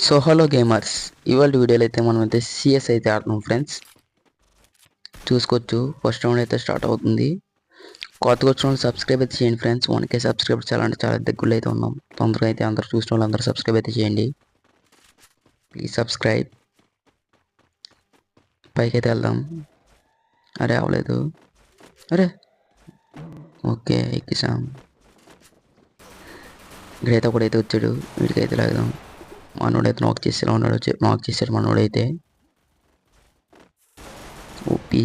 So hello gamers, ఇవాళ వీడియోలో అయితే మనమైతే సిఎస్ అయితే ఆడుతున్నాం ఫ్రెండ్స్. చూసుకోవచ్చు, ఫస్ట్ రౌండ్ అయితే స్టార్ట్ అవుతుంది. కొత్తగా వచ్చిన వాళ్ళు సబ్స్క్రైబ్ అయితే చేయండి ఫ్రెండ్స్. 1K సబ్స్క్రైబ్ చాలా అంటే చాలా దగ్గరలో అయితే ఉన్నాం. తొందరగా అయితే అందరూ చూసిన వాళ్ళు అందరూ సబ్స్క్రైబ్ అయితే చేయండి. Please subscribe. పైకి అయితే వెళ్దాం. అరే అవ్వలేదు. అరే ఓకే, ఎక్కిసాం. ఇక్కడైతే ఒకడైతే వచ్చాడు, వీడికైతే లాగదాం. మనోడైతే నాక్ చేసేలా ఉన్నాడు, నాక్ చేశాడు మనోడైతే. ఓపి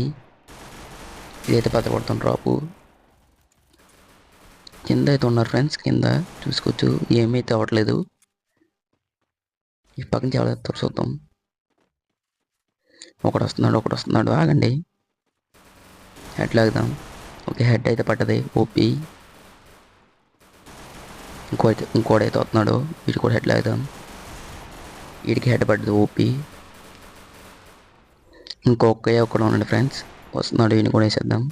ఇదైతే పడతాం డ్రాపు. కింద అయితే ఉన్నారు ఫ్రెండ్స్, కింద చూసుకోవచ్చు. ఏమైతే అవ్వట్లేదు. ఈ పక్కన చాలా చూద్దాం. ఒకడు వస్తున్నాడు, ఆగండి. హెడ్ లాగుదాం. ఓకే, హెడ్ అయితే పడ్డది. ఓపి ఇంకోడైతే వస్తున్నాడు, వీడి కూడా హెడ్ లాగుదాం. వీడికి హెడ్ పడ్డది. ఓపి ఒకడు ఉన్నాడు ఫ్రెండ్స్, వస్తున్నాడు. వీడిని కూడా వేసేద్దాం.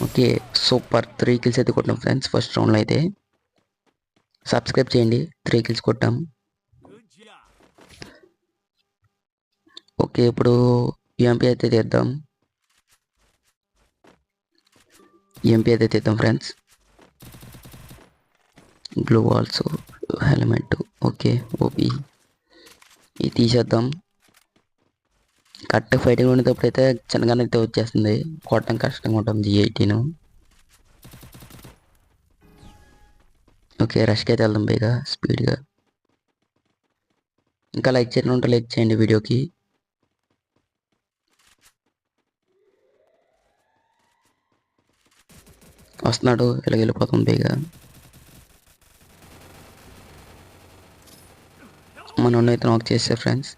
Okay, super. 3 kills అయితే కొట్టాం ఫ్రెండ్స్ ఫస్ట్ రౌండ్లో అయితే. సబ్స్క్రైబ్ చేయండి. 3 kills కొట్టాం. ఓకే, ఇప్పుడు ఎంపీ అయితే తీద్దాం. Friends. Gloves, helmet. Okay, ఓపి ఇది తీసేద్దాం. కరెక్ట్ ఫైటింగ్ ఉండేటప్పుడు అయితే చిన్నగానే అయితే వచ్చేస్తుంది, కొట్టడం కష్టంగా ఉంటుంది G18. ఓకే, రష్కి అయితే వెళ్దాం బేగా స్పీడ్గా. ఇంకా లైక్ చేయడం ఉంటే లైక్ చేయండి వీడియోకి. వస్తున్నాడు, ఇలాగ వెళ్ళిపోతుంది బేగా. మన అయితే నాక్ చేశారు ఫ్రెండ్స్.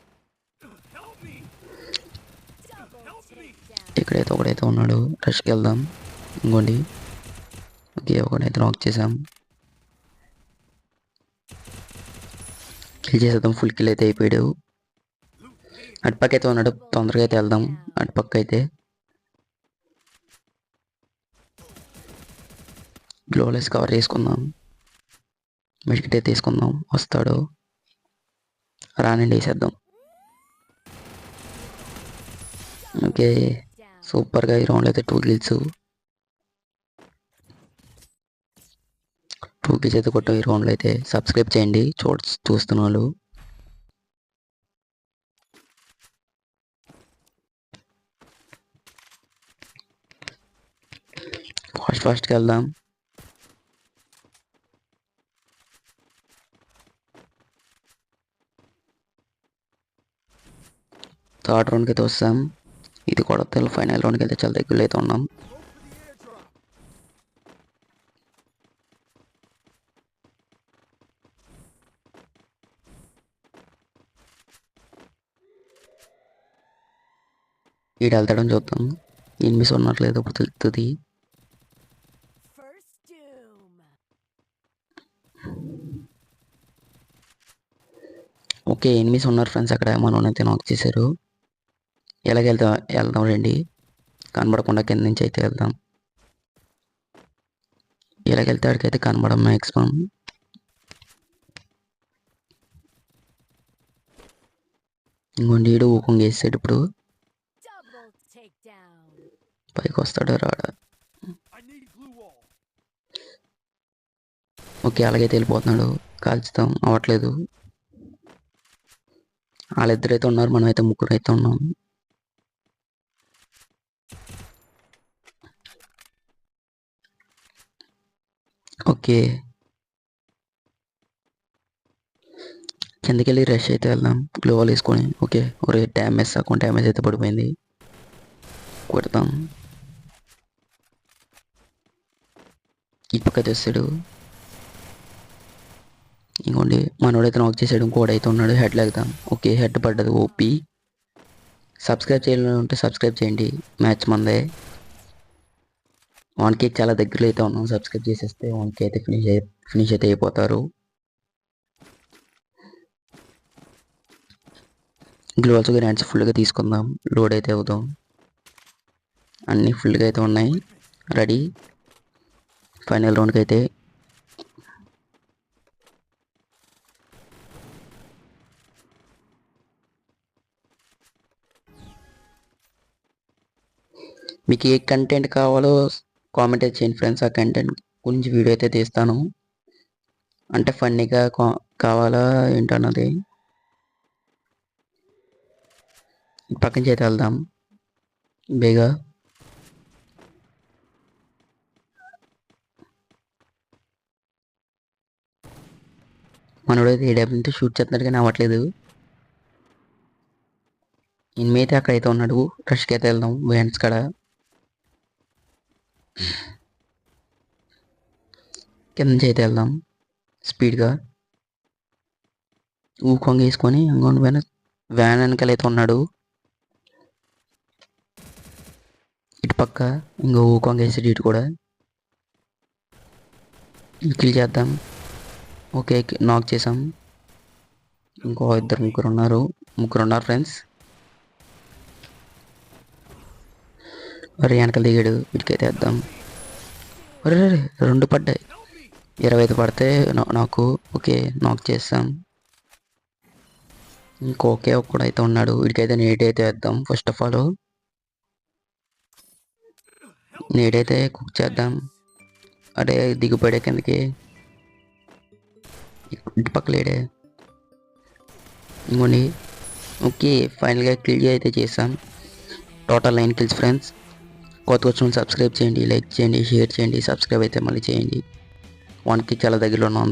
ఇక్కడైతే ఒకడైతే ఉన్నాడు, రష్కి వెళ్దాం. ఇంకోండి. ఓకే, ఒకడైతే నాక్ చేసాం. కిల్ చేసేద్దాం. ఫుల్ కిల్ అయితే అయిపోయాడు. అటుపక్క అయితే ఉన్నాడు, తొందరగా అయితే వెళ్దాం. అటుపక్క అయితే గ్లోలెస్ కవర్ చేసుకుందాం. మెడికిట్ అయితే తీసుకుందాం. వస్తాడు, రానండి, వేసేద్దాం. ఓకే, సూపర్గా ఈ రౌండ్లో అయితే 2 kills. 2 kills అయితే కొట్టాం ఈ రౌండ్లో అయితే. సబ్స్క్రైబ్ చేయండి చూస్తున్న వాళ్ళు. ఫాస్ట్గా వెళ్దాం. థర్డ్ రౌండ్కి అయితే వస్తాం. ఇది కూడా ఫైనల్ రౌండ్కి అయితే చాలా దగ్గరలో అయితే ఉన్నాం. ఈడు వెళ్తాడని చూద్దాం. ఎనిమిస్ ఉన్నట్లేదు, ఇప్పుడు తెలుస్తుంది. ఓకే, ఎనిమిస్ ఉన్నారు ఫ్రెండ్స్ అక్కడ. మనోనైతే నాక్ చేశారు. వెళ్దాం రండి. కనబడకుండా కింద నుంచి అయితే వెళ్దాం. ఎలాగెళ్తే ఆడికైతే కనబడం మ్యాక్సిమం. ఇంకొండి, ఈడు ఊకంగా వేసాడు. ఇప్పుడు పైకి వస్తాడు, రాడా? ఓకే, అలాగైతే వెళ్ళిపోతున్నాడు. కాల్చుతాం, అవ్వట్లేదు. వాళ్ళిద్దరైతే ఉన్నారు, మనం అయితే ముగ్గురు అయితే ఉన్నాం. ఓకే, కిందకి వెళ్ళి రష్ అయితే వెళ్దాం. గ్లోవల్ వేసుకొని. ఓకే, ఒరే డ్యామేజ్ అయితే పడిపోయింది. కొడతాం. ఈ పక్క తెస్తాడు. ఇంకోండి, మనోడైతే నాక్ చేసాడు. ఇంకోడైతే ఉన్నాడు, హెడ్ లాగుతాం. ఓకే, హెడ్ పడ్డది. ఓపి. సబ్స్క్రైబ్ చేయాలంటే సబ్స్క్రైబ్ చేయండి. మ్యాచ్ మందే. 1K చాలా దగ్గరలో అయితే ఉన్నాం. సబ్స్క్రైబ్ చేసేస్తే 1K అయితే ఫినిష్ అయితే అయిపోతారు. గ్లోవల్స్ గ్రాండ్స్ ఫుల్గా తీసుకుందాం. లోడ్ అయితే అవుదాం. అన్నీ ఫుల్గా అయితే ఉన్నాయి. రెడీ ఫైనల్ రౌండ్కి అయితే. మీకు ఏ కంటెంట్ కావాలో కామెంట్ అయితే చేయండి ఫ్రెండ్స్. ఆ కంటెంట్ గురించి వీడియో అయితే తీస్తాను. అంటే ఫన్నీగా కావాలా ఏంటన్నది. పక్కన చేతి వెళ్దాం బేగా. మనోడైతే ఏడబ్ల్యూతో షూట్ చేస్తున్నాడు కానీ అవ్వట్లేదు. ఇనిమి అయితే అక్కడైతే ఉన్నాడు. రష్కి అయితే వెళ్దాం వ్యాన్స్ కాడ. కింద నుంచి అయితే వెళ్దాం స్పీడ్గా. ఊకొంగ వేసుకొని ఇంకొండ వ్యాన్ వెనకాల అయితే ఉన్నాడు. ఇటు పక్క ఇంకో ఊకొంగ వేసాడు. ఇటు కూడా కిల్ చేద్దాం. ఓకే నాక్ చేసాం. ఇంకో ముగ్గురు ఉన్నారు ఫ్రెండ్స్. మరి వెనకాల దిగాడు. వీటికైతే వేద్దాం. అరే 2 పడ్డాయి. 25 పడితే నాకు ఓకే నాక్ చేస్తాం. ఇంకొకే ఒక్కడైతే ఉన్నాడు. వీడికైతే నేడైతే వేద్దాం. ఫస్ట్ ఆఫ్ ఆల్ నేడైతే కుక్ చేద్దాం. అదే దిగుపడే కిందకి. ఇటు పక్క లేడే ఇంకోండి. ఓకే ఫైనల్గా కిల్ అయితే చేసాం. Total 9 kills friends. కొత్త వచ్చిన సబ్స్క్రైబ్ చేయండి, లైక్ చేయండి, షేర్ చేయండి. సబ్స్క్రైబ్ అయితే మళ్ళీ చేయండి. 1కి చాలా దగ్గరలో ఉన్నాం.